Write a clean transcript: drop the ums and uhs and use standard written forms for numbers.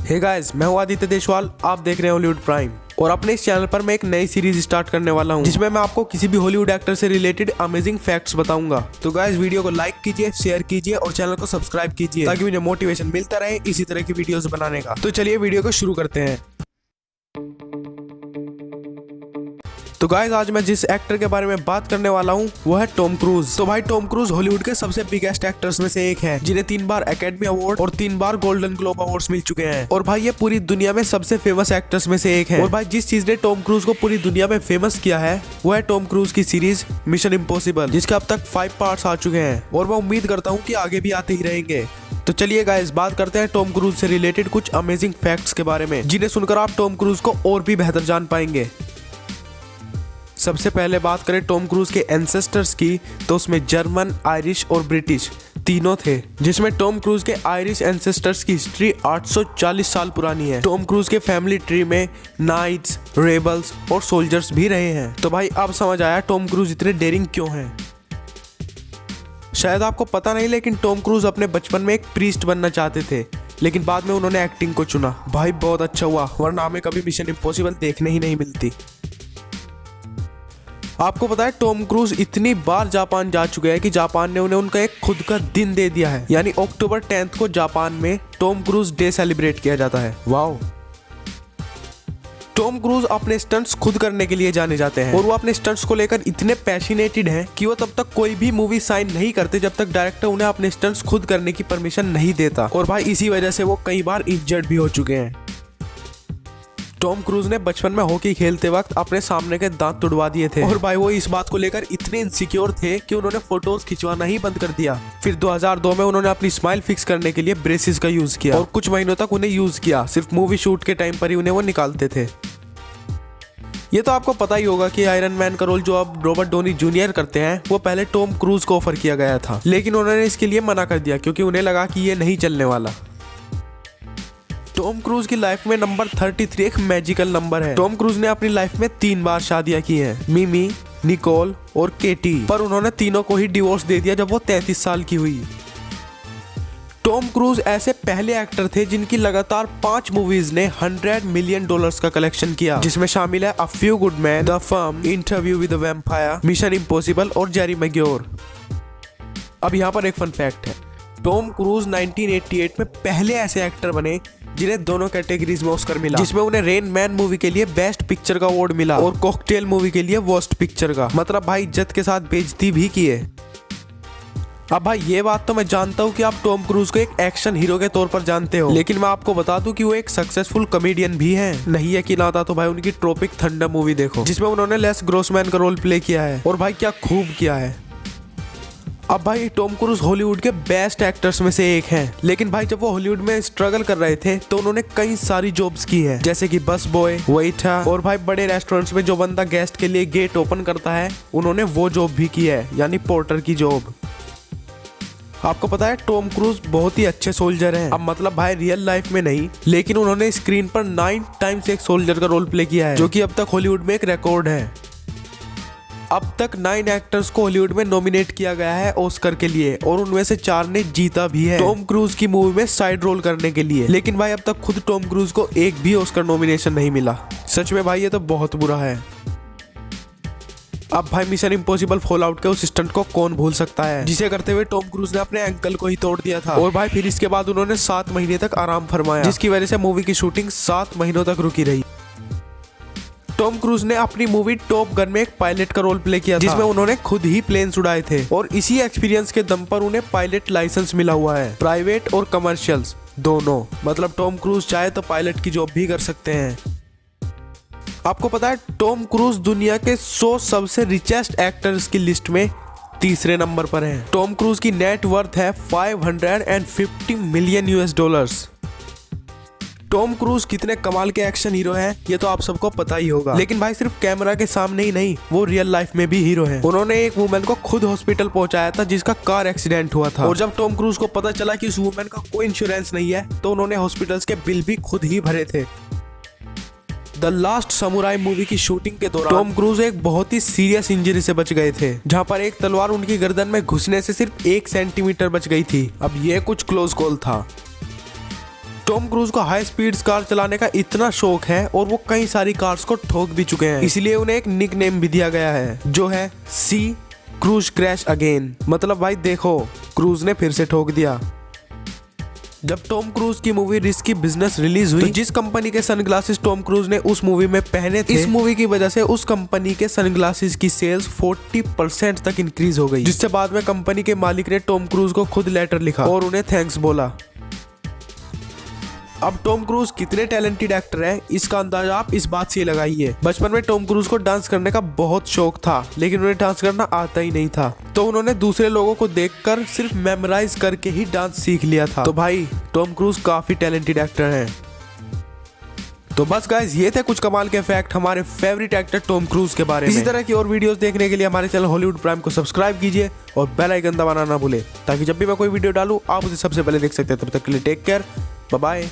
Hey guys, मैं हूं आदित्य देशवाल। आप देख रहे हैं हॉलीवुड प्राइम और अपने इस चैनल पर मैं एक नई सीरीज स्टार्ट करने वाला हूं जिसमें मैं आपको किसी भी हॉलीवुड एक्टर से रिलेटेड अमेजिंग फैक्ट्स बताऊंगा। तो गाइस, वीडियो को लाइक कीजिए, शेयर कीजिए और चैनल को सब्सक्राइब कीजिए ताकि मुझे मोटिवेशन मिलता रहे इसी तरह की वीडियोस बनाने का। तो चलिए वीडियो को शुरू करते हैं। तो गाइस, आज मैं जिस एक्टर के बारे में बात करने वाला हूँ वो है टॉम क्रूज। तो भाई, टॉम क्रूज हॉलीवुड के सबसे बिगेस्ट एक्टर्स में से एक है जिन्हें 3 बार एकेडमी अवार्ड और 3 बार गोल्डन ग्लोब अवार्ड्स मिल चुके हैं। और भाई, ये पूरी दुनिया में सबसे फेमस एक्टर्स में से एक है। और भाई, जिस चीज ने टॉम क्रूज को पूरी दुनिया में फेमस किया है वो है टॉम क्रूज की सीरीज मिशन इम्पॉसिबल, जिसके अब तक 5 पार्ट्स आ चुके हैं और मैं उम्मीद करता हूँ कि आगे भी आते ही रहेंगे। तो चलिए गाइस, बात करते हैं टॉम क्रूज से रिलेटेड कुछ अमेजिंग फैक्ट्स के बारे में जिन्हें सुनकर आप टॉम क्रूज को और भी बेहतर जान पाएंगे। सबसे पहले बात करें टॉम क्रूज के एंसेस्टर्स की, तो उसमें जर्मन, आयरिश और ब्रिटिश तीनों थे, जिसमें टॉम क्रूज के आयरिश एंसेस्टर्स की हिस्ट्री 840 साल पुरानी है। टॉम क्रूज के फैमिली ट्री में नाइट्स, रेबल्स और सोल्जर्स भी रहे हैं। तो भाई, अब समझ आया टॉम क्रूज इतने डेयरिंग क्यों हैं। शायद आपको पता नहीं, लेकिन टॉम क्रूज अपने बचपन में एक प्रीस्ट बनना चाहते थे, लेकिन बाद में उन्होंने एक्टिंग को चुना। भाई, बहुत अच्छा हुआ, वरना हमें कभी मिशन इम्पॉसिबल देखने ही नहीं मिलती। आपको पता है टॉम क्रूज इतनी बार जापान जा चुके हैं कि जापान ने उन्हें उनका एक खुद का दिन दे दिया है। यानी अक्टूबर 10 को जापान में टॉम क्रूज डे सेलिब्रेट किया जाता है। वाओ। टॉम क्रूज अपने स्टंट्स खुद करने के लिए जाने जाते हैं और वो अपने स्टंट्स को लेकर इतने पैशनेटेड हैं कि वो तब तक कोई भी मूवी साइन नहीं करते जब तक डायरेक्टर उन्हें अपने स्टंट्स खुद करने की परमिशन नहीं देता। और भाई, इसी वजह से वो कई बार इंजर्ड भी हो चुके हैं। टॉम क्रूज ने बचपन में हॉकी खेलते वक्त अपने सामने के दांत तुड़वा दिए थे और भाई, वो इस बात को लेकर इतने इनसिक्योर थे कि उन्होंने फोटोज खिंचवाना ही बंद कर दिया। फिर 2002 में उन्होंने अपनी स्माइल फिक्स करने के लिए ब्रेसेस का यूज किया और कुछ महीनों तक उन्हें यूज किया। सिर्फ मूवी शूट के टाइम पर ही उन्हें वो निकालते थे। ये तो आपको पता ही होगा कि आयरन मैन का रोल जो अब रॉबर्ट डॉनी जूनियर करते हैं वो पहले टॉम क्रूज को ऑफर किया गया था, लेकिन उन्होंने इसके लिए मना कर दिया क्योंकि उन्हें लगा कि ये नहीं चलने वाला। टॉम क्रूज की लाइफ में नंबर 33 एक मैजिकल नंबर है। टॉम क्रूज ने अपनी लाइफ में 3 बार शादियां की हैं, मिमी, निकोल और केटी, पर उन्होंने तीनों को ही डिवोर्स दे दिया जब वो 33 साल की हुई। टॉम क्रूज ऐसे पहले एक्टर थे जिनकी लगातार 5 मूवीज ने $100 मिलियन का कलेक्शन किया, जिसमें शामिल है a few good man, the firm, interview with the vampire, mission impossible और जेरी मैग्योर। अब यहाँ पर एक फन फैक्ट है, टॉम क्रूज 1988 में पहले ऐसे एक्टर बने जिन्हें दोनों कैटेगरीज में ऑस्कर मिला, जिसमें उन्हें रेन मैन मूवी के लिए बेस्ट पिक्चर का अवार्ड मिला और कॉकटेल मूवी के लिए वर्स्ट पिक्चर का। मतलब भाई, इज्जत के साथ बेइज्जती भी की है। अब भाई, ये बात तो मैं जानता हूँ कि आप टॉम क्रूज को एक एक्शन हीरो के तौर पर जानते हो, लेकिन मैं आपको बता दूं कि वो एक सक्सेसफुल कॉमेडियन भी हैं। नहीं यकीन आता तो भाई उनकी ट्रॉपिक थंडर मूवी देखो, जिसमें उन्होंने लेस ग्रोसमैन का रोल प्ले किया है और भाई क्या खूब किया है। अब भाई, टॉम क्रूज हॉलीवुड के बेस्ट एक्टर्स में से एक हैं, लेकिन भाई जब वो हॉलीवुड में स्ट्रगल कर रहे थे तो उन्होंने कई सारी जॉब्स की है, जैसे कि बस बॉय, वेटर और भाई बड़े रेस्टोरेंट्स में जो बंदा गेस्ट के लिए गेट ओपन करता है उन्होंने वो जॉब भी की है, यानी पोर्टर की जॉब। आपको पता है टॉम क्रूज बहुत ही अच्छे सोल्जर हैं। अब मतलब भाई रियल लाइफ में नहीं, लेकिन उन्होंने स्क्रीन पर 9 टाइम्स एक सोल्जर का रोल प्ले किया है, जो कि अब तक हॉलीवुड में एक रिकॉर्ड है। अब तक 9 एक्टर्स को हॉलीवुड में नॉमिनेट किया गया है ऑस्कर के लिए और उनमें से 4 ने जीता भी है टॉम क्रूज की मूवी में साइड रोल करने के लिए। लेकिन भाई, अब तक खुद टॉम क्रूज को एक भी ऑस्कर नॉमिनेशन नहीं मिला। सच में भाई, ये तो बहुत बुरा है। अब भाई, मिशन इम्पॉसिबल फॉल आउट के उस स्टंट को कौन भूल सकता है, जिसे करते हुए टॉम क्रूज ने अपने एंकल को ही तोड़ दिया था। और भाई, फिर इसके बाद उन्होंने 7 महीने तक आराम फरमाया, जिसकी वजह से मूवी की शूटिंग 7 महीनों तक रुकी रही। टॉम क्रूज ने अपनी मूवी टॉप गन में एक पायलट का रोल प्ले किया था, जिसमें उन्होंने खुद ही प्लेन्स उड़ाए थे और इसी एक्सपीरियंस के दम पर उन्हें पायलट लाइसेंस मिला हुआ है, प्राइवेट और कमर्शियल्स दोनों। मतलब टॉम क्रूज चाहे तो पायलट की जॉब भी कर सकते हैं। आपको पता है टॉम क्रूज दुनिया के 100 सबसे रिचेस्ट एक्टर्स की लिस्ट में 3रे नंबर पर है। टॉम क्रूज की नेट वर्थ है $550 मिलियन। टॉम क्रूज कितने कमाल के एक्शन हीरो हैं ये तो आप सबको पता ही होगा, लेकिन भाई सिर्फ कैमरा के सामने ही नहीं, वो रियल लाइफ में भी हीरो हैं। उन्होंने एक वुमेन को खुद हॉस्पिटल पहुंचाया था जिसका कार एक्सीडेंट हुआ था, और जब टॉम क्रूज को पता चला कि उस वुमेन का कोई इंश्योरेंस नहीं है तो उन्होंने हॉस्पिटल्स के बिल भी खुद ही भरे थे। द लास्ट समुराई मूवी की शूटिंग के दौरान टॉम क्रूज एक बहुत ही सीरियस इंजरी से बच गए थे, जहां पर एक तलवार उनकी गर्दन में घुसने से सिर्फ 1 सेंटीमीटर बच गई थी। अब ये कुछ क्लोज कॉल था। टॉम क्रूज को हाई स्पीड कार चलाने का इतना शौक है और वो कई सारी कार्स को ठोक भी चुके हैं, इसलिए उन्हें एक निक नेम भी दिया गया है जो है सी क्रूज क्रैश अगेन। मतलब भाई देखो, क्रूज ने फिर से ठोक दिया। जब टॉम क्रूज की मूवी रिस्की बिजनेस रिलीज हुई तो जिस कंपनी के सनग्लासेस टॉम क्रूज ने उस मूवी में पहने थे, इस मूवी की वजह से उस कंपनी के सनग्लासेस की सेल्स 40% तक इंक्रीज हो गई, जिससे बाद में कंपनी के मालिक ने टॉम क्रूज को खुद लेटर लिखा और उन्हें थैंक्स बोला। अब टॉम क्रूज कितने टैलेंटेड एक्टर है इसका अंदाजा आप इस बात से लगाइए। बचपन में टॉम क्रूज को डांस करने का बहुत शौक था, लेकिन उन्हें डांस करना आता ही नहीं था, तो उन्होंने दूसरे लोगों को देखकर सिर्फ मेमोराइज करके ही डांस सीख लिया था। तो भाई टॉम क्रूज काफी टैलेंटेड एक्टर हैं। तो बस गाइस, ये थे कुछ कमाल के फैक्ट हमारे फेवरेट एक्टर टॉम क्रूज के बारे में। इसी तरह की और वीडियोस देखने के लिए हमारे चैनल हॉलीवुड प्राइम को सब्सक्राइब कीजिए और बेल आइकन दबाना ना भूले, ताकि जब भी मैं कोई वीडियो डालूं आप उसे सबसे पहले देख सकते हैं। तब तक के लिए टेक केयर, बाय बाय।